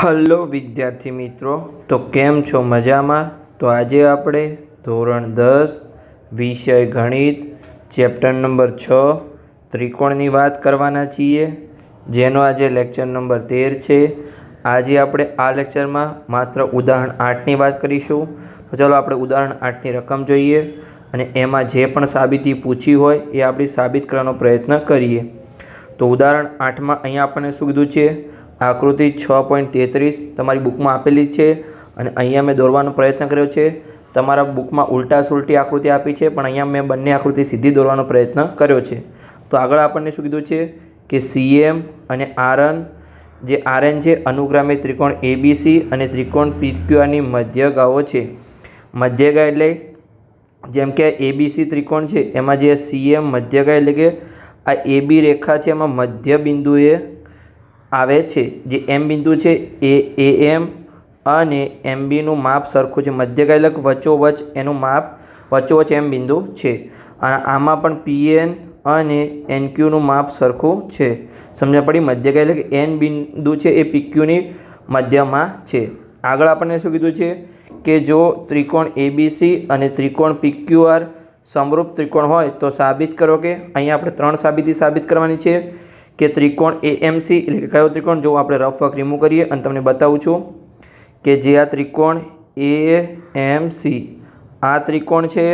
Hello વિદ્યાર્થી મિત્રો, તો કેમ છો? મજામાં? તો આજે આપણે ધોરણ 10 વિષય ગણિત ચેપ્ટર નંબર 6 ત્રિકોણની વાત કરવાના છીએ, જેનો આજે લેક્ચર નંબર 13 છે. આજે આપણે આ લેક્ચરમાં માત્ર ઉદાહરણ 8ની વાત કરીશું. તો ચાલો આપણે ઉદાહરણ 8ની રકમ જોઈએ અને એમાં જે પણ સાબિતી પૂછી હોય એ આપણે સાબિત કરવાનો પ્રયત્ન કરીએ. તો ઉદાહરણ 8માં અહીંયા આપણને શું કીધું છે? આકૃતિ 6.33 તમારી બુકમાં આપેલી છે અને અહીંયા મેં દોરવાનો પ્રયત્ન કર્યો છે. તમારા બુકમાં ઉલટા સુલટી આકૃતિ આપી છે, પણ અહીંયા મેં બંને આકૃતિ સીધી દોરવાનો પ્રયત્ન કર્યો છે. તો આગળ આપણને શું કીધું છે કે CM અને RN, જે RN છે અનુક્રમે ત્રિકોણ ABC અને ત્રિકોણ PQRની મધ્યગાઓ છે. મધ્યગા એટલે જેમ કે ABC ત્રિકોણ છે એમાં જે CM મધ્યગા એટલે કે આ AB રેખા છે એમાં મધ્ય બિંદુએ આવે છે. જે M બિંદુ છે એ AM અને MBનું માપ સરખું છે. મધ્યગા એટલે વચ્ચોવચ એનું માપ વચ્ચોવચ M બિંદુ છે. અને આમાં પણ PN અને NQનું માપ સરખું છે. સમજ પડી? મધ્યગા એટલે કે N બિંદુ છે એ PQની મધ્યમાં છે. આગળ આપણને શું કીધું છે કે જો ત્રિકોણ ABC અને ત્રિકોણ PQR સમરૂપ ત્રિકોણ હોય તો સાબિત કરો કે. અહીંયા આપણે 3 સાબિતી સાબિત કરવાની છે કે ત્રિકોણ AMC એટલે કે કયો ત્રિકોણ, જો આપણે રફ વર્ક રિમૂવ કરીએ અને તમને બતાવું છું કે જે આ ત્રિકોણ AMC આ ત્રિકોણ છે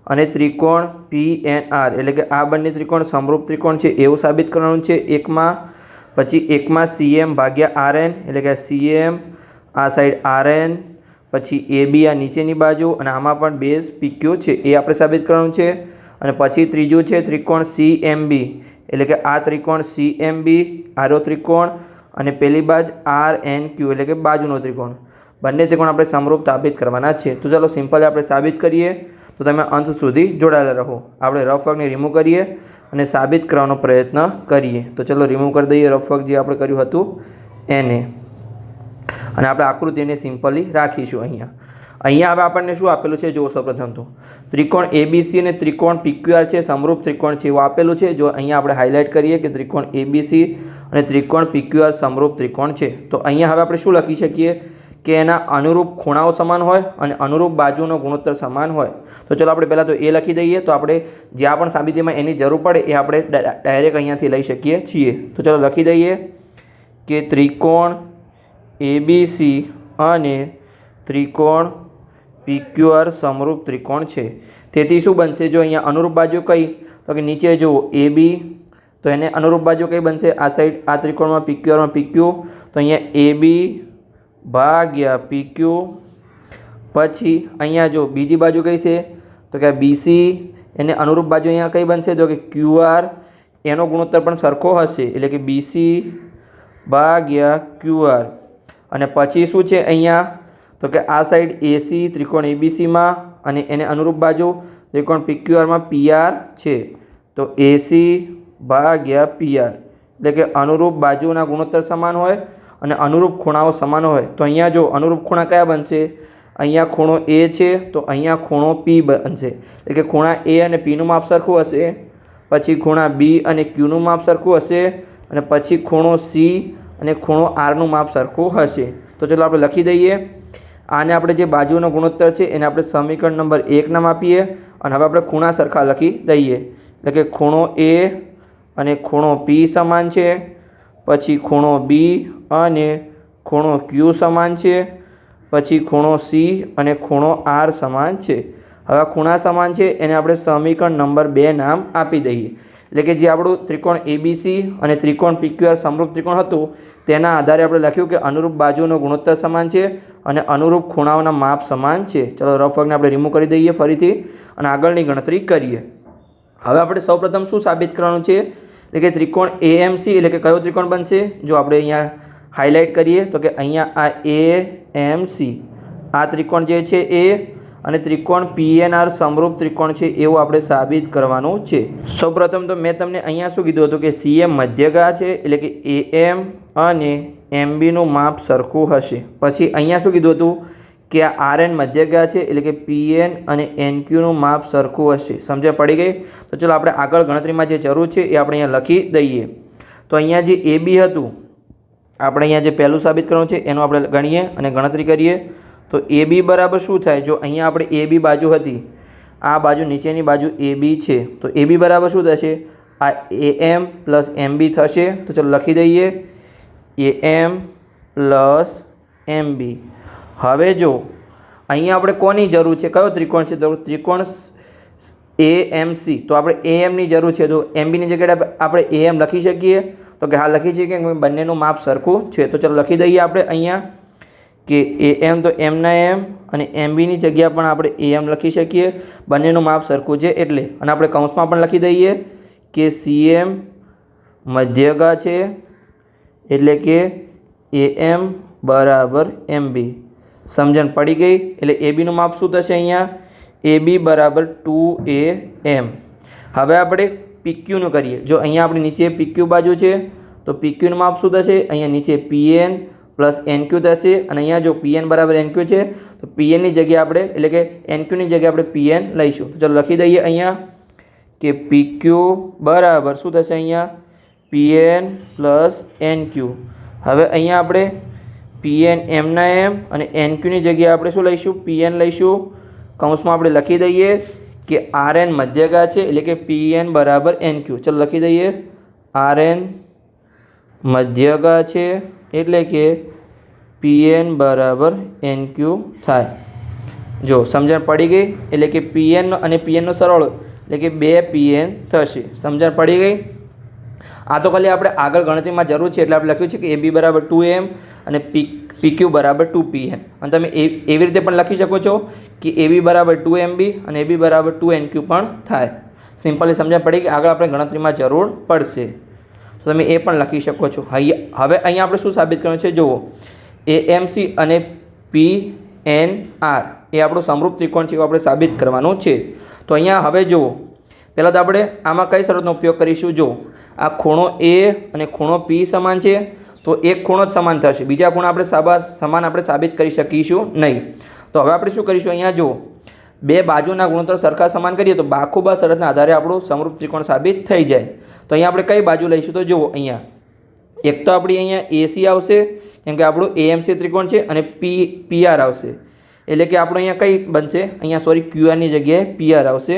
અને ત્રિકોણ PNR એટલે કે આ બંને ત્રિકોણ સમરૂપ ત્રિકોણ છે એવું સાબિત કરવાનું છે એકમાં. પછી એકમાં CM ભાગ્યા RN એટલે કે CM આ સાઈડ RN, પછી AB આ નીચેની બાજુ અને આમાં પણ બેઝ PQ છે એ આપણે સાબિત કરવાનું છે. અને પછી ત્રીજું છે ત્રિકોણ CMB એટલે કે આ ત્રિકોણ CMB આરો ત્રિકોણ અને પેલી બાજુ RNQ એટલે કે બાજુનો ત્રિકોણ. બંને ત્રિકોણ આપણે સમરૂપ સાબિત કરવાના છે. તો ચાલો સિમ્પલી આપણે સાબિત કરીએ. તો તમે અંત સુધી જોડાયેલા રહો. આપણે રફ વર્કને રિમૂવ કરીએ અને સાબિત કરવાનો પ્રયત્ન કરીએ. તો ચલો રિમૂવ કરી દઈએ રફ વર્ક જે આપણે કર્યું હતું એને, અને આપણે આકૃતિને સિમ્પલી રાખીશું. અહીંયા હવે આપણને શું આપેલું છે જો સૌપ્રથમ તો ત્રિકોણ ABC અને ત્રિકોણ PQR છે સમરૂપ ત્રિકોણ છે એવું આપેલું છે. જો અહીંયા આપણે હાઇલાઇટ કરીએ કે ત્રિકોણ ABC અને ત્રિકોણ PQR સમરૂપ ત્રિકોણ છે. તો અહીંયા હવે આપણે શું લખી શકીએ કે એના અનુરૂપ ખૂણાઓ સમાન હોય અને અનુરૂપ બાજુનો ગુણોત્તર સમાન હોય. તો ચલો આપણે પહેલાં તો એ લખી દઈએ. તો આપણે જ્યાં પણ સાબિતીમાં એની જરૂર પડે એ આપણે ડાયરેક્ટ અહીંયાથી લઈ શકીએ છીએ. તો ચલો લખી દઈએ કે ત્રિકોણ ABC અને ત્રિકોણ PQR સમરૂપ ત્રિકોણ છે. તેથી શું બનશે? જો અહીંયા અનુરૂપ બાજુ કઈ, તો કે નીચે જુઓ AB, તો એને અનુરૂપ બાજુ કઈ બનશે? આ સાઈડ આ ત્રિકોણમાં PQRમાં PQ, તો અહીંયા AB ભાગ્યા PQ. પછી અહીંયા જો બીજી બાજુ કઈ છે તો કે BC, એને અનુરૂપ બાજુ અહીંયા કઈ બનશે? તો કે QR, એનો ગુણોત્તર પણ સરખો હશે એટલે કે BC ભાગ્યા QR. અને પછી શું છે અહીંયા તો કે આ સાઈડ AC ત્રિકોણ ABCમાં અને એને અનુરૂપ બાજુ ત્રિકોણ PQRમાં PR છે, તો AC ભાગ્યા PR એટલે કે અનુરૂપ બાજુના ગુણોત્તર સમાન હોય અને અનુરૂપ ખૂણાઓ સમાન હોય. તો અહીંયા જો અનુરૂપ ખૂણા કયા બનશે? અહીંયા ખૂણો A છે તો અહીંયા ખૂણો P બનશે એટલે કે ખૂણા A અને Pનું માપ સરખું હશે. પછી ખૂણા B અને Qનું માપ સરખું હશે અને પછી ખૂણો C અને ખૂણો Rનું માપ સરખું હશે. તો ચલો આપણે લખી દઈએ. આને આપણે જે બાજુનો ગુણોત્તર છે એને આપણે સમીકરણ નંબર 1 નામ આપીએ અને હવે આપણે ખૂણા સરખા લખી દઈએ. એટલે કે ખૂણો A અને ખૂણો P સમાન છે, પછી ખૂણો B અને ખૂણો Q સમાન છે, પછી ખૂણો C અને ખૂણો R સમાન છે. હવે ખૂણા સમાન છે એને આપણે સમીકરણ નંબર 2 નામ આપી દઈએ. એટલે કે જે આપણું ત્રિકોણ ABC અને ત્રિકોણ PQR સમરૂપ ત્રિકોણ હતું તેના આધારે આપણે લખ્યું કે અનુરૂપ બાજુનો ગુણોત્તર સમાન છે અને અનુરૂપ ખૂણાઓના માપ સમાન છે. ચલો રફ વર્કને આપણે રિમૂવ કરી દઈએ ફરીથી અને આગળની ગણતરી કરીએ. હવે આપણે સૌપ્રથમ શું સાબિત કરવાનું છે? એટલે કે ત્રિકોણ AMC એટલે કે કયો ત્રિકોણ બનશે? જો આપણે અહીંયા હાઇલાઇટ કરીએ તો કે અહીંયા આ AMC આ ત્રિકોણ જે છે એ અને ત્રિકોણ PNR સમરૂપ ત્રિકોણ છે એવું આપણે સાબિત કરવાનું છે. સૌપ્રથમ તો મેં તમને અહીંયા શું કીધું હતું કે CM મધ્યગા છે એટલે કે AM અને MBનું માપ સરખું હશે. પછી અહીંયા શું કીધું હતું કે આ RN મધ્યગા છે એટલે કે PN અને NQનું માપ સરખું હશે. સમજણ પડી ગઈ? તો ચલો આપણે આગળ ગણતરીમાં જે જરૂર છે એ આપણે અહીંયા લખી દઈએ. તો અહીંયા જે AB હતું આપણે અહીંયા જે પહેલું સાબિત કરવાનું છે એનું આપણે ગણીએ અને ગણતરી કરીએ તો એ બી બરાબર શું થાય? જો અહીંયા આપણે એ બી બાજુ હતી, આ બાજુ નીચેની બાજુ એ બી છે, તો એ બી બરાબર શું થશે? આ એ એમ પ્લસ એમ બી થશે. તો ચલો લખી દઈએ એ એમ પ્લસ એમ બી. હવે જો અહીંયા આપણે કોની જરૂર છે? કયો ત્રિકોણ છે? તો ત્રિકોણ એ એમ સી. તો આપણે એ એમની જરૂર છે, તો એમ બીની જગ્યાએ આપણે એ એમ લખી શકીએ? તો કે હા લખી શકીએ કે બંનેનું માપ સરખું છે. તો ચલો લખી દઈએ આપણે અહીંયા કે એ એમ તો એમના એમ અને એમ બીની જગ્યા પણ આપણે એ એમ લખી શકીએ, બંનેનું માપ સરખું છે એટલે. અને આપણે કૌંસમાં પણ લખી દઈએ કે સી એમ મધ્યગા છે એટલે કે એ એમ બરાબર એમ બી. સમજણ પડી ગઈ? એટલે એ બીનું માપ શું થશે? અહીંયા એ બી બરાબર 2am. હવે આપણે પીક્યુનું કરીએ. જો અહીંયા આપણી નીચે પીક્યુ બાજુ છે તો પીક્યુનું માપ શું થશે? અહીંયા નીચે પીએન પ્લસ એનક્યુ થશે. અને અહીંયા જો પીએન બરાબર એનક્યુ છે તો પીએનની જગ્યાએ આપણે એટલે કે એનક્યુની જગ્યાએ આપણે પીએન લઈશું. તો ચાલો લખી દઈએ અહીંયા કે પીક્યુ બરાબર શું થશે? અહીંયા પીએન પ્લસ એનક્યુ. હવે અહીંયા આપણે પીએન એમના એમ અને એનક્યુની જગ્યાએ આપણે શું લઈશું? પીએન લઈશું. કૌંસમાં આપણે લખી દઈએ કે આર એન મધ્યગા છે એટલે કે પીએન બરાબર એનક્યુ. ચલો લખી દઈએ આર એન મધ્યગા છે એટલે કે પીએન બરાબર એનક્યુ થાય. જો સમજણ પડી ગઈ? એટલે કે પીએન અને પીએનનો સરવાળો એટલે કે 2 પીએન થશે. સમજણ પડી ગઈ? આ તો ખાલી આપણે આગળ ગણતરીમાં જરૂર છે એટલે આપણે લખ્યું છે કે એ બી બરાબર 2am અને પીક્યુ બરાબર 2pn. અને તમે એવી રીતે પણ લખી શકો છો કે એ બી બરાબર 2mb અને એ બી બરાબર 2nq પણ થાય. સિમ્પલી સમજણ પડી કે આગળ આપણે ગણતરીમાં જરૂર પડશે તો તમે એ પણ લખી શકો છો. હવે અહીંયા આપણે શું સાબિત કરવાનું છે? જુઓ એએમસી અને PNR એ આપણું સમરૂપ ત્રિકોણ છે એવું આપણે સાબિત કરવાનું છે. તો અહીંયા હવે જુઓ પહેલાં તો આપણે આમાં કઈ શરતનો ઉપયોગ કરીશું? જો આ ખૂણો એ અને ખૂણો પી સમાન છે તો એક ખૂણો જ સમાન થશે, બીજા ખૂણા આપણે સમાન આપણે સાબિત કરી શકીશું નહીં. તો હવે આપણે શું કરીશું? અહીંયા જો બે બાજુના ગુણોત્તર સરખા સમાન કરીએ તો બાખુબા શરતના આધારે આપણું સમરૂપ ત્રિકોણ સાબિત થઈ જાય. તો અહીંયા આપણે કઈ બાજુ લઈશું? તો જુઓ અહીંયા એક તો આપણી અહીંયા એસી આવશે કેમ કે આપણું એએમસી ત્રિકોણ છે અને પીઆર આવશે એટલે કે આપણું અહીંયા કઈ બનશે? અહીંયા સોરી ક્યુઆરની જગ્યાએ પીઆર આવશે,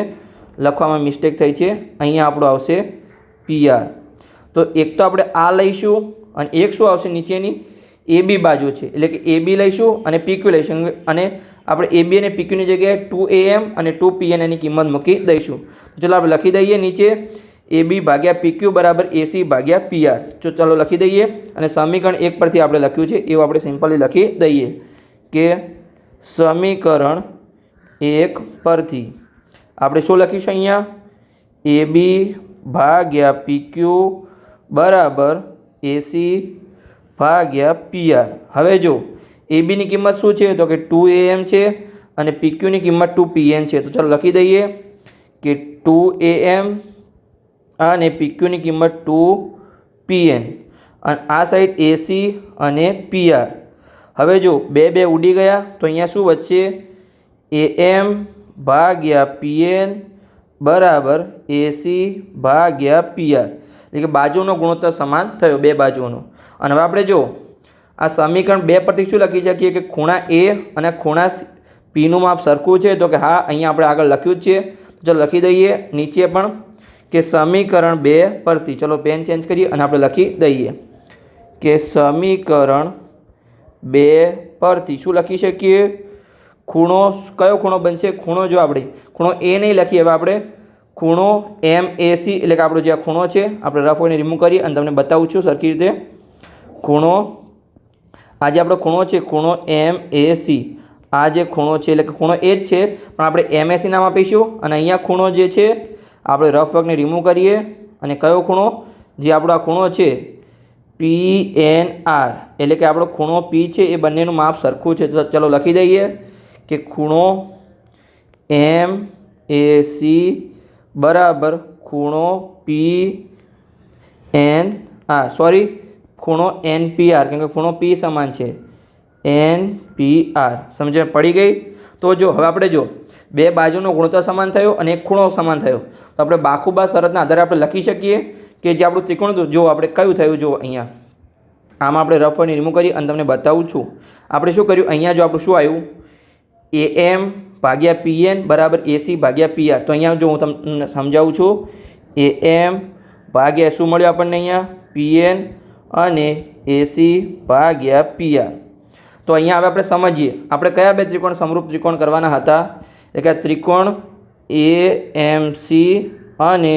લખવામાં મિસ્ટેક થઈ છે. અહીંયા આપણું આવશે પીઆર. તો એક તો આપણે આ લઈશું અને એક શું આવશે? નીચેની એ બી બાજુ છે એટલે કે એ બી લઈશું અને પીક્યુ લઈશું અને આપણે એ બી અને પીક્યુની જગ્યાએ 2am અને 2pn એની કિંમત મૂકી દઈશું. તો ચાલો આપણે લખી દઈએ નીચે એ બી ભાગ્યા પીક્યુ બરાબર એસી ભાગ્યા પીઆર. તો ચાલો લખી દઈએ અને સમીકરણ 1 પરથી આપણે લખ્યું છે એવું આપણે સિમ્પલી લખી દઈએ કે સમીકરણ 1 પરથી આપણે શું લખીશું? અહીંયા એ બી ભાગ્યા પીક્યુ બરાબર એસી ભાગ્યા પીઆર. હવે જો એ બીની કિંમત શું છે? તો કે 2am છે અને પીક્યુની કિંમત 2pn છે. તો ચાલો લખી દઈએ કે 2am અને પીક્યુની કિંમત 2pn અને આ સાઈડ એસી અને પીઆર. હવે જો બે ઉડી ગયા તો અહીંયા શું વચ્ચે? am ભાગ્યા pn બરાબર એસી ભાગ્યા પીઆર એટલે કે બાજુનો ગુણોત્તર સમાન થયો બે બાજુનો. અને હવે આપણે જો આ સમીકરણ 2 પરથી શું લખી શકીએ કે ખૂણા એ અને ખૂણા પીનું માપ સરખું છે? તો કે હા અહીંયા આપણે આગળ લખ્યું જ છે. તો ચાલો લખી દઈએ નીચે પણ કે સમીકરણ 2 પરથી ચલો પેન ચેન્જ કરીએ અને આપણે લખી દઈએ કે સમીકરણ 2 પરથી શું લખી શકીએ? ખૂણો કયો ખૂણો બનશે? ખૂણો જો આપણે ખૂણો એ નહીં લખીએ, હવે આપણે ખૂણો MAC એટલે કે આપણો જે આ ખૂણો છે આપણે રફ ઓઈને રિમૂવ કરીએ અને તમને બતાવું છું સરખી રીતે. ખૂણો આ જે આપણો ખૂણો છે ખૂણો MAC, આ જે ખૂણો છે એટલે કે ખૂણો એ જ છે પણ આપણે MAC નામ આપીશું. અને અહીંયા ખૂણો જે છે આપણે રફ વર્કને રિમૂવ કરીએ અને કયો ખૂણો? જે આપણો આ ખૂણો છે PNR એટલે કે આપણો ખૂણો P છે એ બંનેનું માપ સરખું છે. તો ચલો લખી દઈએ કે ખૂણો MAC બરાબર ખૂણો PNR સોરી ખૂણો NPR કેમ કે ખૂણો P સમાન છે NPR. સમજણ પડી ગઈ? તો જો હવે આપણે જો બે બાજુનો ગુણોત્તર સમાન થયો અને એક ખૂણો સમાન થયો તો આપણે બાખુબા શરતના આધારે આપણે લખી શકીએ કે જે આપણું ત્રિકોણ જો આપણે કયું થયું? જો અહીંયા આમાં આપણે રફ અને રિમૂવ કરી અને તમને બતાવું છું. આપણે શું કર્યું, અહીંયા જો આપણું શું આવ્યું, AM ભાગ્યા PN બરાબર AC ભાગ્યા PR. તો અહીંયા જો હું તમને સમજાવું છું, AM ભાગ્યા શું મળ્યું આપણને અહીંયા, PN અને AC ભાગ્યા PR. તો અહીંયા હવે આપણે સમજીએ આપણે કયા બે ત્રિકોણ સમરૂપ ત્રિકોણ કરવાના હતા. એટલે કે ત્રિકોણ AMC અને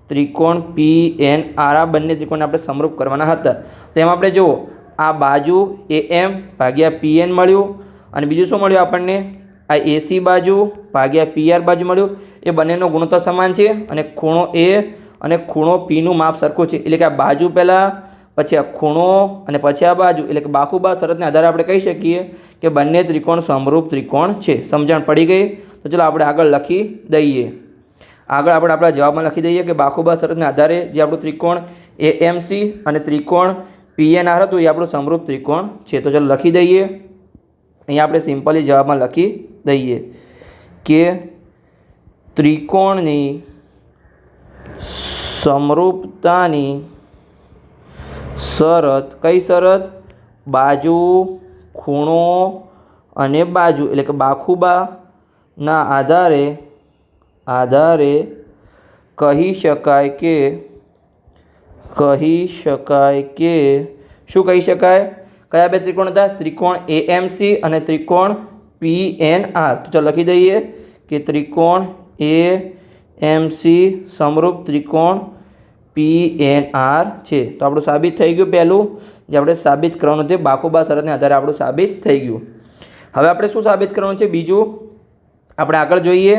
ત્રિકોણ PNR, આ બંને ત્રિકોણ આપણે સમરૂપ કરવાના હતા. તો એમાં આપણે જુઓ, આ બાજુ AM ભાગ્યા PN મળ્યું અને બીજું શું મળ્યું આપણને, આ AC બાજુ ભાગ્યા PR બાજુ મળ્યું. એ બંનેનો ગુણોત્તર સમાન છે અને ખૂણો A અને ખૂણો Pનું માપ સરખું છે. એટલે કે આ બાજુ પહેલાં, પછી આ ખૂણો અને પછી આ બાજુ, એટલે કે બાખુબા શરતને આધારે આપણે કહી શકીએ કે બંને ત્રિકોણ સમરૂપ ત્રિકોણ છે. સમજણ પડી ગઈ? તો ચલો આપણે આગળ લખી દઈએ. આગળ આપણે આપણા જવાબમાં લખી દઈએ કે બાખુબા શરતને આધારે જે આપણું ત્રિકોણ AMC અને ત્રિકોણ PNR હતું એ આપણું સમરૂપ ત્રિકોણ છે. તો ચલો લખી દઈએ. અહીંયા આપણે સિમ્પલી જવાબમાં લખી દઈએ કે ત્રિકોણની સમરૂપતાની શરત, કઈ શરત, બાજુ, ખૂણો અને બાજુ, એટલે કે બાખુબાના આધારે કહી શકાય કે શું કહી શકાય, કયા બે ત્રિકોણ હતા, ત્રિકોણ AMC અને ત્રિકોણ PNR. તો ચાલો લખી દઈએ કે ત્રિકોણ AMC સમરૂપ ત્રિકોણ PNR છે. તો આપણું સાબિત થઈ ગયું. પહેલું જે આપણે સાબિત કરવાનું છે બાખુબા શરતને આધારે આપણું સાબિત થઈ ગયું. હવે આપણે શું સાબિત કરવાનું છે બીજું, આપણે આગળ જોઈએ.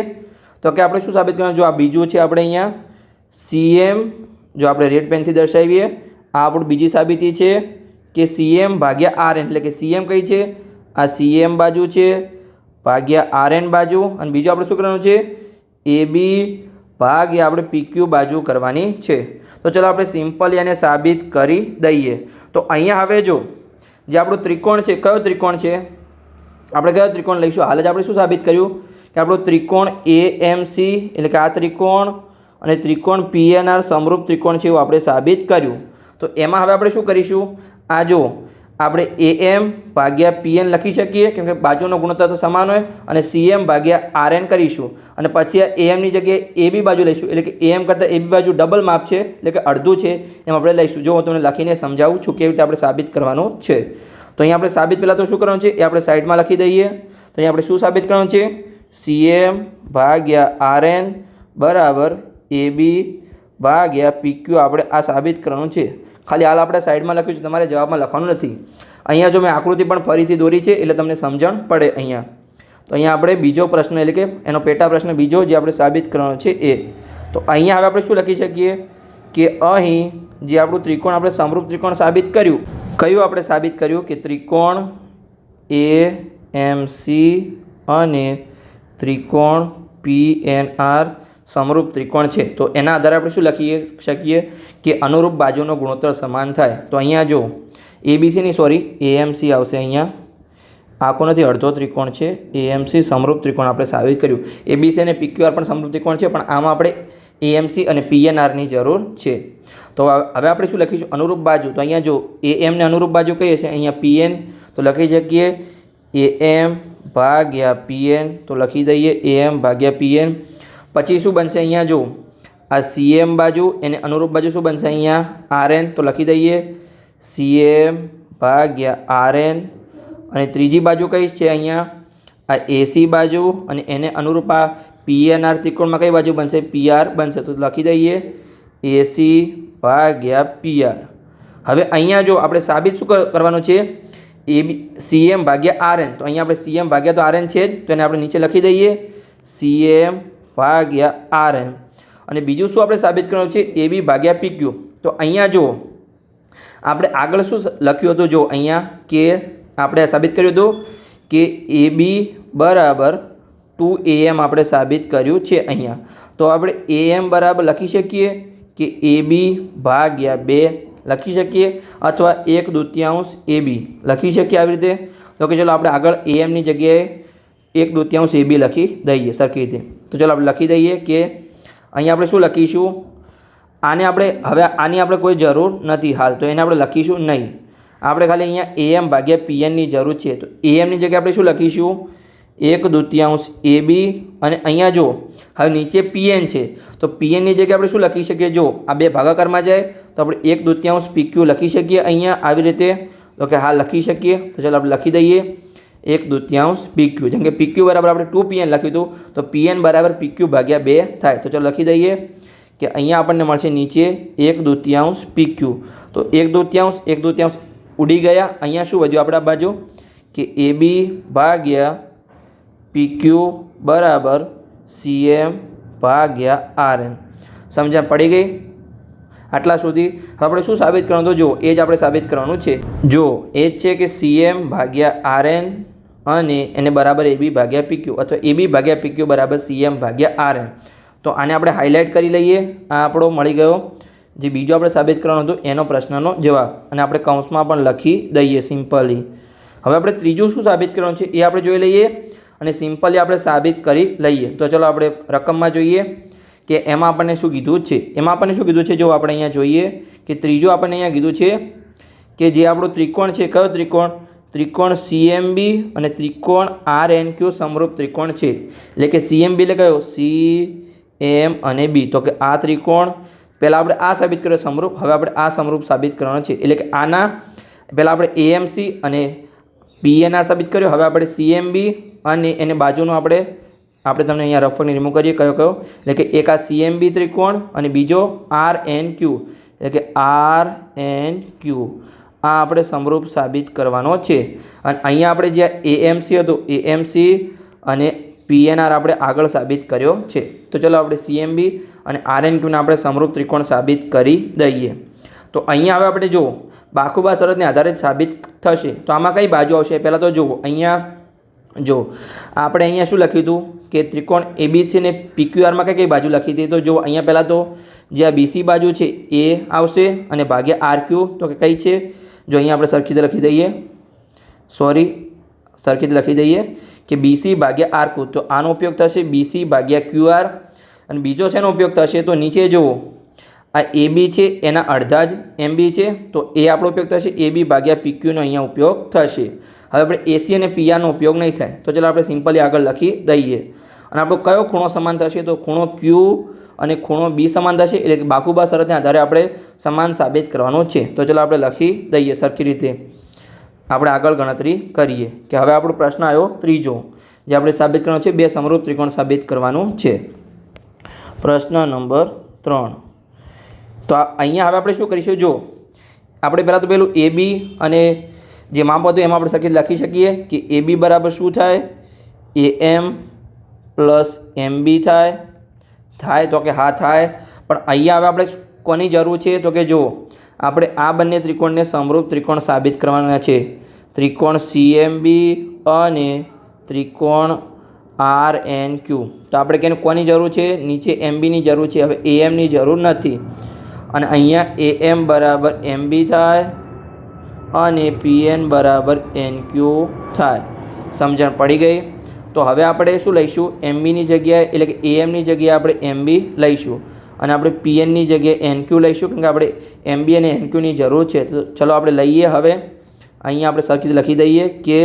તો કે આપણે શું સાબિત કરવાનું, જો આ બીજું છે આપણે અહીંયા CM, જો આપણે રેડ પેનથી દર્શાવીએ, આ આપણું બીજી સાબિતી છે કે CM ભાગ્યા RN, એટલે કે CM કઈ છે, આ CM બાજુ છે ભાગ્યા RN બાજુ. અને બીજું આપણે શું કરવાનું છે, AB ભાગ્યા આપણે PQ બાજુ કરવાની છે. તો ચલો આપણે સિમ્પલી એને સાબિત કરી દઈએ. તો અહીંયા હવે જો જે આપણું ત્રિકોણ છે, કયો ત્રિકોણ છે, આપણે કયો ત્રિકોણ લઈશું, હાલ જ આપણે શું સાબિત કર્યું કે આપણું ત્રિકોણ AMC એટલે કે આ ત્રિકોણ અને ત્રિકોણ PNR સમરૂપ ત્રિકોણ છે એવું આપણે સાબિત કર્યું. તો એમાં હવે આપણે શું કરીશું, આ જો આપણે AM ભાગ્યા PN લખી શકીએ કેમ કે બાજુનો ગુણોત્તર તો સમાન હોય, અને CM ભાગ્યા RN કરીશું અને પછી આ AMની જગ્યાએ AB બાજુ લઈશું. એટલે કે AM કરતાં AB બાજુ ડબલ માપ છે, એટલે કે અડધું છે, એમ આપણે લઈશું. જો હું તમને લખીને સમજાવું છું કેવી રીતે આપણે સાબિત કરવાનું છે. તો અહીંયા આપણે સાબિત પહેલાં તો શું કરવાનું છે એ આપણે સાઈડમાં લખી દઈએ. તો અહીંયા આપણે શું સાબિત કરવાનું છે, CM ભાગ્યા RN બરાબર AB ભાગ્યા PQ આપણે આ સાબિત કરવાનું છે. ખાલી હાલ આપણે સાઈડમાં લખ્યું છે, તમારે જવાબમાં લખવાનું નથી. અહીંયા જો મેં આકૃતિ પણ ફરીથી દોરી છે એટલે તમને સમજણ પડે અહીંયા. તો અહીંયા આપણે બીજો પ્રશ્ન એટલે કે એનો પેટા પ્રશ્ન બીજો જે આપણે સાબિત કરવાનો છે એ. તો અહીંયા હવે આપણે શું લખી શકીએ કે અહીં જે આપણું ત્રિકોણ આપણે સમરૂપ ત્રિકોણ સાબિત કર્યું, કયું આપણે સાબિત કર્યું કે ત્રિકોણ AMC અને ત્રિકોણ PNR સમરૂપ ત્રિકોણ છે. તો એના આધારે આપણે શું લખી શકીએ કે અનુરૂપ બાજુનો ગુણોત્તર સમાન થાય. તો અહીંયા જો AMC આવશે, અહીંયા આખો નથી અડધો ત્રિકોણ છે, AMC સમરૂપ ત્રિકોણ આપણે સાબિત કર્યું. ABC અને PQR પણ સમરૂપ ત્રિકોણ છે, પણ આમાં આપણે AMC અને PNRની જરૂર છે. તો હવે આપણે શું લખીશું, અનુરૂપ બાજુ. તો અહીંયા જો AM ને અનુરૂપ બાજુ કહીએ છીએ, અહીંયા PN, તો લખી શકીએ AM ભાગ્યા PN. તો લખી દઈએ AM ભાગ્યા PN. પછી શું બનશે, અહીંયા જો આ CM બાજુ એને અનુરૂપ બાજુ શું બનશે, અહીંયા RN. તો લખી દઈએ CM ભાગ્યા RN. અને ત્રીજી બાજુ કઈ છે, અહીંયા આ AC બાજુ, અને એને અનુરૂપ આ PNR ત્રિકોણમાં કઈ બાજુ બનશે, PR બનશે. તો લખી દઈએ AC ભાગ્યા PR. હવે અહીંયા જો આપણે સાબિત શું કરવાનું છે, CM ભાગ્યા RN. તો અહીંયા આપણે CM ભાગ્યા તો RN છે જ, તો એને આપણે નીચે લખી દઈએ CM ભાગ્યા RN. અને બીજું શું આપણે સાબિત કરવાનું છે, AB ભાગ્યા PQ. તો અહીંયા જો આપણે આગળ શું લખ્યું હતું, જો અહીંયા કે આપણે સાબિત કર્યું હતું કે AB બરાબર 2AM આપણે સાબિત કર્યું છે અહીંયા. તો આપણે AM બરાબર લખી શકીએ કે AB ભાગ્યા 2 લખી શકીએ, અથવા 1/2 AB લખી શકીએ આવી રીતે. તો કે ચલો આપણે આગળ AMની જગ્યાએ 1/2 AB લખી દઈએ સરખી રીતે. તો ચલો આપણે લખી દઈએ કે અહીંયા આપણે શું લખીશું, આને આપણે હવે આની આપણે કોઈ જરૂર નથી હાલ, તો એને આપણે લખીશું નહીં. આપણે ખાલી અહીંયા AM ભાગ્યા PNની જરૂર છે. તો AMની જગ્યાએ આપણે શું લખીશું? 1/2 AB અને અહીંયા જો હવે નીચે PN છે તો PNની જગ્યાએ આપણે શું લખી શકીએ? જો આ બે ભાગાકારમાં જાય તો આપણે 1/2 PQ લખી શકીએ અહીંયા આવી રીતે. તો કે હા લખી શકીએ. તો ચાલો આપણે લખી દઈએ 1/2 PQ. જેમ કે PQ બરાબર આપણે 2PN લખ્યું હતું તો PN બરાબર PQ ભાગ્યા 2 થાય. તો ચાલો લખી દઈએ કે અહીંયા આપણને મળશે નીચે 1/2 PQ. તો 1/2 ઉડી ગયા. અહીંયા શું વધ્યું આપણા બાજુ કે AB ભાગ્યા PQ બરાબર CM ભાગ્યા RN. સમજણ પડી ગઈ? આટલા સુધી હવે આપણે શું સાબિત કરવાનું? તો જો એ જ આપણે સાબિત કરવાનું છે. જો એ જ છે કે CM ભાગ્યા RN અને એને બરાબર AB ભાગ્યા PQ અથવા AB ભાગ્યા PQ બરાબર CM ભાગ્યા RN. તો આને આપણે હાઇલાઇટ કરી લઈએ. આ આપણો મળી ગયો જે બીજો આપણે સાબિત કરવાનો હતો એનો પ્રશ્નનો જવાબ અને આપણે કૌંસમાં પણ લખી દઈએ સિમ્પલી. હવે આપણે ત્રીજું શું સાબિત કરવાનું છે એ આપણે જોઈ લઈએ અને સિમ્પલી આપણે સાબિત કરી લઈએ. તો ચલો આપણે રકમમાં જોઈએ કે એમાં આપણને શું કીધું છે. એમાં આપણને શું કીધું છે જો આપણે અહીંયા જોઈએ કે ત્રીજું આપણને અહીંયા કીધું છે કે જે આપણો ત્રિકોણ છે, કયો ત્રિકોણ? ત્રિકોણ CMB અને ત્રિકોણ RNQ સમરૂપ ત્રિકોણ છે. એટલે કે CMB એટલે કયો? CM અને B. તો કે આ ત્રિકોણ પહેલાં આપણે આ સાબિત કર્યો સમરૂપ, હવે આપણે આ સમરૂપ સાબિત કરવાનો છે. એટલે કે આના પહેલાં આપણે AMC અને PNR સાબિત કર્યો. હવે આપણે CMB અને એને બાજુનો આપણે તમને અહીંયા રફની રિમૂવ કરીએ. કયો? એટલે કે એક આ CMB ત્રિકોણ અને બીજો RNQ એટલે કે RNQ. આ આપણે સમરૂપ સાબિત કરવાનો છે. અને અહીંયા આપણે જે AMC હતું AMC અને PNR આપણે આગળ સાબિત કર્યો છે. તો ચલો આપણે CMB અને RNQને આપણે સમરૂપ ત્રિકોણ સાબિત કરી દઈએ. તો અહીંયા હવે આપણે જુઓ બાખુબા શરતને આધારે સાબિત થશે. તો આમાં કઈ બાજુ આવશે? પહેલાં તો જુઓ અહીંયા જો આપણે અહીંયા શું લખ્યું હતું કે ત્રિકોણ ABC અને PQRમાં કઈ બાજુ લખી હતી? તો જો અહીંયા પહેલાં તો જે આ BC બાજુ છે એ આવશે અને ભાગ્યા RQ. તો કે કઈ છે? જો અહીંયા આપણે સરખી રીતે લખી દઈએ, સરખી રીતે લખી દઈએ કે BC ભાગ્યા RQ. તો આનો ઉપયોગ થશે BC ભાગ્યા QR અને બીજો શેનો ઉપયોગ થશે? તો નીચે જુઓ આ AB છે એના અડધા જ MB છે તો એ આપણો ઉપયોગ થશે AB ભાગ્યા PQનો અહીંયા ઉપયોગ થશે. હવે આપણે AC અને PRનો ઉપયોગ નહીં થાય. તો ચાલો આપણે સિમ્પલી આગળ લખી દઈએ. અને આપણો કયો ખૂણો સમાન થશે? તો ખૂણો Q અને ખૂણો B સમાન થશે. એટલે કે બાખુબા શરતને આધારે આપણે સમાન સાબિત કરવાનો છે. તો ચાલો આપણે લખી દઈએ સરખી રીતે. આપણે આગળ ગણતરી કરીએ કે હવે આપણો પ્રશ્ન આવ્યો ત્રીજો જે આપણે સાબિત કરવાનો છે. બે સમરૂપ ત્રિકોણ સાબિત કરવાનું છે. પ્રશ્ન નંબર 3. તો અહીંયા હવે આપણે શું કરીશું? જો આપણે પહેલાં તો પેલું AB અને જે માપ હતું એમાં આપણે સરખી લખી શકીએ કે AB બરાબર શું થાય? AM પ્લસ MB થાય તો કે હા થાય. પણ અહીંયા હવે આપણે કોની જરૂર છે? તો કે જો આપણે આ બંને ત્રિકોણને સમરૂપ ત્રિકોણ સાબિત કરવાના છે. ત્રિકોણ CMB અને ત્રિકોણ RNQ. તો આપણે કોની જરૂર છે? નીચે MBની જરૂર છે. હવે AMની જરૂર નથી. અને અહીંયા AM બરાબર MB થાય અને PN બરાબર NQ થાય. સમજણ પડી ગઈ? તો હવે આપણે શું લઈશું? MBની જગ્યાએ એટલે કે AMની જગ્યાએ આપણે MB લઈશું અને આપણે PNની જગ્યાએ NQ લઈશું કેમ કે આપણે MB અને NQની જરૂર છે. તો ચલો આપણે લઈએ. હવે અહીંયા આપણે સરખી લખી દઈએ કે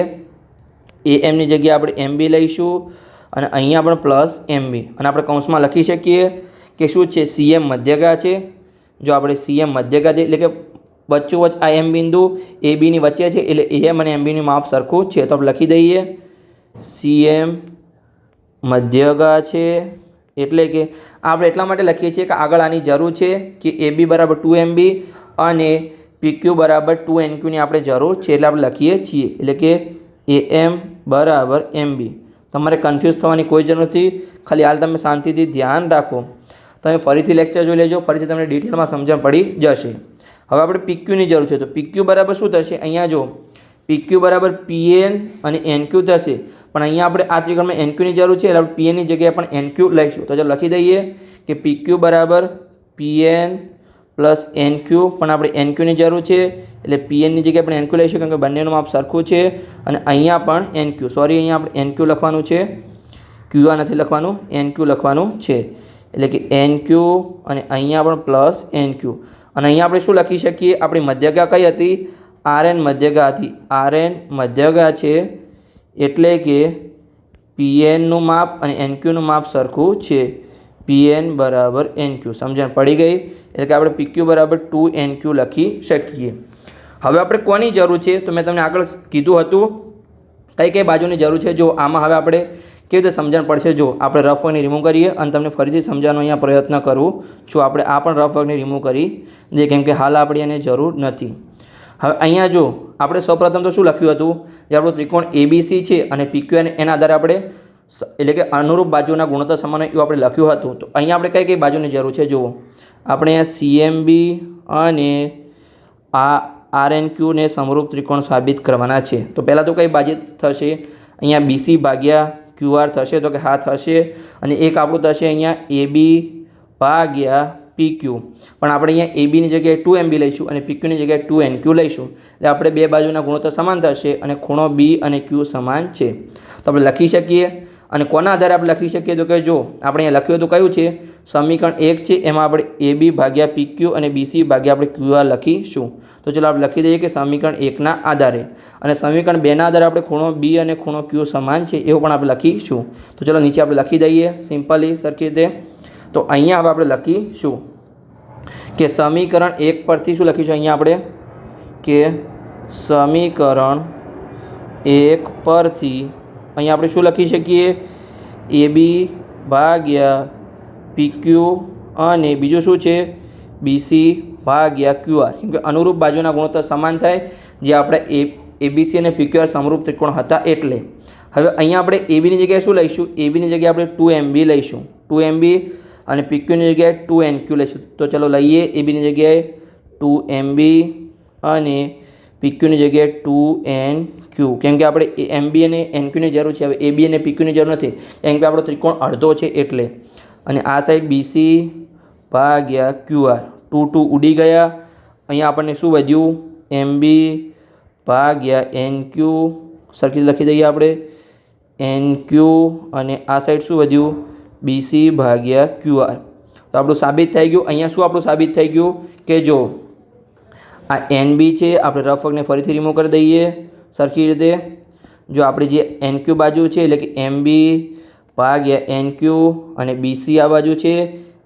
AMની જગ્યાએ આપણે MB લઈશું અને અહીંયા પણ પ્લસ MB અને આપણે કૌંસમાં લખી શકીએ કે શું છે? CM મધ્યગા છે. જો આપણે CM મધ્યગા છે એટલે કે વચ્ચોવચ્ચ આ M બિંદુ ABની વચ્ચે છે એટલે AM અને MBનું માપ સરખું છે. તો આપણે લખી દઈએ CM મધ્યગા છે. એટલે કે આપણે એટલા માટે લખીએ છીએ કે આગળ આની જરૂર છે કે AB બરાબર 2MB અને PQ બરાબર 2NQની આપણે જરૂર છે એટલે આપણે લખીએ છીએ. એટલે કે AM બરાબર MB. તમારે કન્ફ્યુઝ થવાની કોઈ જરૂર નથી. ખાલી હાલ તમે શાંતિથી ધ્યાન રાખો. તમે ફરીથી લેક્ચર જોઈ લેજો, ફરીથી તમને ડિટેલમાં સમજણ પડી જશે. હવે આપણે PQની જરૂર છે. તો PQ બરાબર શું થશે? અહીંયા જો PQ બરાબર PN અને NQ થશે. પણ અહીંયા આપણે આ ત્રિકોણમાં NQની જરૂર છે એટલે આપણે PNની જગ્યાએ પણ NQ લઈશું. તો ચાલો લખી દઈએ કે PQ બરાબર PN પ્લસ NQ. પણ આપણે NQની જરૂર છે એટલે PNની જગ્યાએ પણ NQ લઈશું કેમ કે બંનેનું માપ સરખું છે. અને અહીંયા પણ NQ, અહીંયા આપણે NQ લખવાનું છે, QR નથી લખવાનું, NQ લખવાનું છે. એટલે કે NQ અને અહીંયા પણ પ્લસ NQ. અને અહીંયા આપણે શું લખી શકીએ? આપણી મધ્યગા કઈ હતી? RN મધ્યગાથી RN મધ્યગા છે એટલે કે PNનું માપ અને NQનું માપ સરખું છે. PN બરાબર NQ. સમજણ પડી ગઈ? એટલે કે આપણે PQ બરાબર 2NQ લખી શકીએ. હવે આપણે કોની જરૂર છે? તો મેં તમને આગળ કીધું હતું કઈ કઈ બાજુની જરૂર છે. જો આમાં હવે આપણે કેવી રીતે સમજણ પડશે? જો આપણે રફ વર્કને રિમૂવ કરીએ અને તમને ફરીથી સમજાવવાનો અહીંયા પ્રયત્ન કરું છું. આપણે આ પણ રફ વર્કને રિમૂવ કરી દઈએ કેમ કે હાલ આપણી એને જરૂર નથી. હવે અહીંયા જો આપણે સૌપ્રથમ તો શું લખ્યું હતું? જે આપણું ત્રિકોણ ABC છે અને PQ એના આધારે આપણે એટલે કે અનુરૂપ બાજુના ગુણોત્તર સમાન એવું આપણે લખ્યું હતું. તો અહીંયા આપણે કઈ કઈ બાજુની જરૂર છે? જુઓ, આપણે અહીંયા CMB અને RNQ ને સમરૂપ ત્રિકોણ સાબિત કરવાના છે. તો પહેલાં તો કઈ બાજુ થશે? અહીંયા BC ભાગ્યા QR થશે. તો કે હા થશે. અને એક આપણું થશે અહીંયા AB ભાગ્યા PQ. પણ આપણે અહીંયા ABની જગ્યાએ 2MB લઈશું અને PQની જગ્યાએ 2NQ લઈશું. એટલે આપણે બે બાજુના ગુણોત્તર સમાન થશે અને ખૂણો B અને Q સમાન છે. તો આપણે લખી શકીએ. અને કોના આધારે આપણે લખી શકીએ? તો કે જો આપણે અહીંયા લખ્યું હતું કયું છે? સમીકરણ 1 છે એમાં આપણે AB ભાગ્યા PQ અને BC ભાગ્યા આપણે QR લખીશું. તો ચલો આપણે લખી દઈએ કે સમીકરણ 1ના આધારે. અને સમીકરણ 2ના આધારે આપણે ખૂણો B અને ખૂણો Q સમાન છે એવું પણ આપણે લખીશું. તો ચલો નીચે આપણે લખી દઈએ સિમ્પલી સરખી રીતે. તો અહીંયા હવે આપણે લખીશું કે સમીકરણ 1 પરથી શું લખીશું? અહીંયા આપણે કે સમીકરણ 1 પરથી અહીંયા આપણે શું લખી શકીએ? AB ભાગ્યા PQ અને બીજું શું છે? BC ભાગ્યા QR. કેમ કે અનુરૂપ બાજુના ગુણોત્તર સમાન થાય જે આપણે ABC અને PQR સમરૂપ ત્રિકોણ હતા એટલે. હવે અહીંયા આપણે ABની જગ્યાએ શું લઈશું? ABની જગ્યાએ આપણે 2MB લઈશું. 2MB અને PQની જગ્યાએ 2NQ લઈશું. તો ચલો લઈએ ABની જગ્યાએ 2MB અને PQની જગ્યાએ 2NQ. કેમ કે આપણે MB અને NQની જરૂર છે. હવે AB અને PQની જરૂર નથી કેમ કે આપણો ત્રિકોણ અડધો છે એટલે. અને આ સાઈડ BC ભાગ્યા QR. 2 2 ઉડી ગયા. અહીંયા આપણને શું વધ્યું? MB ભાગ્યા NQ. સરખી લખી દઈએ આપણે NQ અને આ સાઈડ શું વધ્યું? BC ભાગ્યા QR. તો આપણું સાબિત થઈ ગયું. અહીંયા શું આપણું સાબિત થઈ ગયું કે જો આ NB છે આપણે રફ વર્કને ફરીથી રિમૂવ કરી દઈએ સરખી રીતે. જો આપણી જે NQ બાજુ છે એટલે કે MB ભાગ્યા NQ અને BC આ બાજુ છે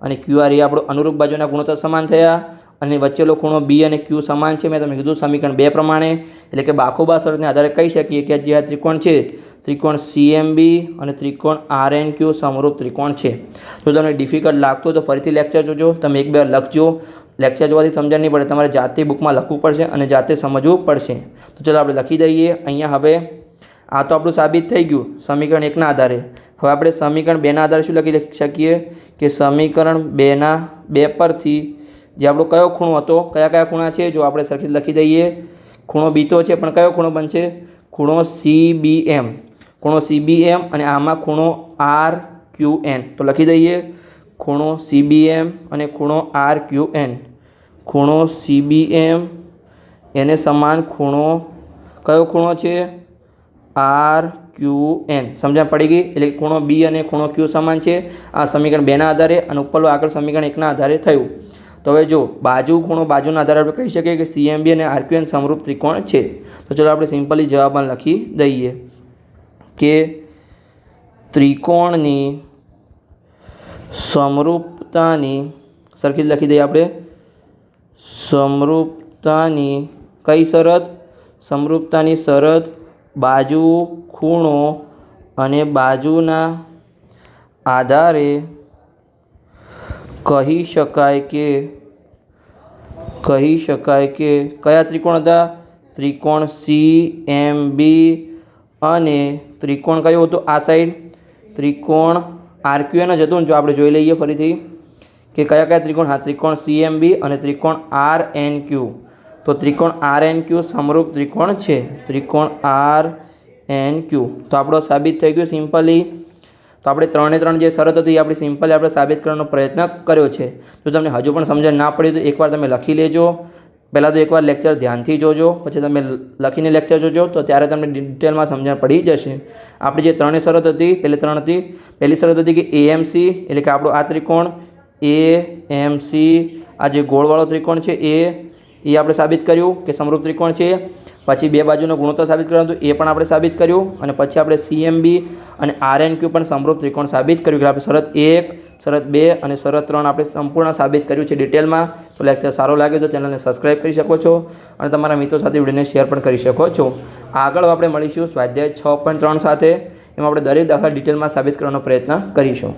અને QR એ આપણો અનુરૂપ બાજુના ગુણોત્તર સમાન થયા અને વચ્ચેનો ખૂણો B અને Q સમાન છે. મેં તમને કીધું સમીકરણ 2 પ્રમાણે. એટલે કે બાખોબા શરતને આધારે કહી શકીએ કે જે આ ત્રિકોણ છે ત્રિકોણ CMB અને ત્રિકોણ RNQ સમરૂપ ત્રિકોણ છે. જો તમને ડિફિકલ્ટ લાગતું હોય તો ફરીથી લેક્ચર જોજો. તમે એક બે લખજો. લેક્ચર જોવાથી સમજણ નહીં પડે. તમારે જાતે બુકમાં લખવું પડશે અને જાતે સમજવું પડશે. તો ચલો આપણે લખી દઈએ અહીંયા. હવે આ તો આપણું સાબિત થઈ ગયું સમીકરણ 1ના આધારે. હવે આપણે સમીકરણ 2ના આધારે શું લખી શકીએ કે સમીકરણ 2 પરથી જે આપણો કયો ખૂણો હતો? કયા કયા ખૂણા છે? જો આપણે સરખી લખી દઈએ. ખૂણો B તો છે પણ કયો ખૂણો બનશે? ખૂણો CBM. ખૂણો CBM અને આમાં ખૂણો RQN. તો લખી દઈએ ખૂણો CBM અને ખૂણો RQN. ખૂણો CBM એને સમાન ખૂણો કયો ખૂણો છે? RQN. સમજણ પડી ગઈ? એટલે ખૂણો B અને ખૂણો Q સમાન છે આ સમીકરણ 2ના આધારે અને ઉપરનું આગળ સમીકરણ 1ના આધારે થયું. તો હવે જો બાજુના આધારે આપણે કહી શકીએ કે CMB અને RQN સમરૂપ ત્રિકોણ છે. તો ચલો આપણે સિમ્પલી જવાબ લખી દઈએ કે ત્રિકોણની સમરૂપતાની સરખી લખી દઈએ આપણે સમરૂપતાની કઈ શરત? સમરૂપતાની શરત બાજુ, ખૂણો અને બાજુના આધારે કહી શકાય કે કયા ત્રિકોણ હતા? ત્રિકોણ CMB અને ત્રિકોણ કયો હતો? આ સાઈડ ત્રિકોણ RQN જ હતું. જો આપણે જોઈ લઈએ ફરીથી કે કયા કયા ત્રિકોણ? હા, ત્રિકોણ CMB અને ત્રિકોણ RNQ. તો ત્રિકોણ RNQ સમરૂપ ત્રિકોણ છે. ત્રિકોણ RNQ. તો આપણો સાબિત થઈ ગયું સિમ્પલી. તો આપણે 3 જે શરત હતી એ આપણે સિમ્પલી આપણે સાબિત કરવાનો પ્રયત્ન કર્યો છે. જો તમને હજુ પણ સમજણ ના પડી તો એકવાર તમે લખી લેજો. પહેલાં તો એકવાર લેક્ચર ધ્યાનથી જોજો, પછી તમે લખીને લેક્ચર જોજો તો ત્યારે તમને ડિટેલમાં સમજણ પડી જશે. આપણી જે 3 શરત હતી પહેલી શરત હતી કે AMC એટલે કે આપણો આ ત્રિકોણ AMC આ જે ગોળવાળો ત્રિકોણ છે એ એ આપણે સાબિત કર્યું કે સમરૂપ ત્રિકોણ છે. પછી બે બાજુનો ગુણોત્તર સાબિત કરવાનું હતું, એ પણ આપણે સાબિત કર્યું. અને પછી આપણે CMB અને RNQ પણ સમરૂપ ત્રિકોણ સાબિત કર્યું. કે આપણે શરત 1, શરત 2 અને શરત 3 આપણે સંપૂર્ણ સાબિત કર્યું છે ડિટેલમાં. તો લેક્ચર સારો લાગે તો ચેનલને સબસ્ક્રાઈબ કરી શકો છો અને તમારા મિત્રો સાથે વિડીયોને શેર પણ કરી શકો છો. આગળ આપણે મળીશું સ્વાધ્યાય 6.3 સાથે. એમાં આપણે દરેક દાખલા ડિટેલમાં સાબિત કરવાનો પ્રયત્ન કરીશું.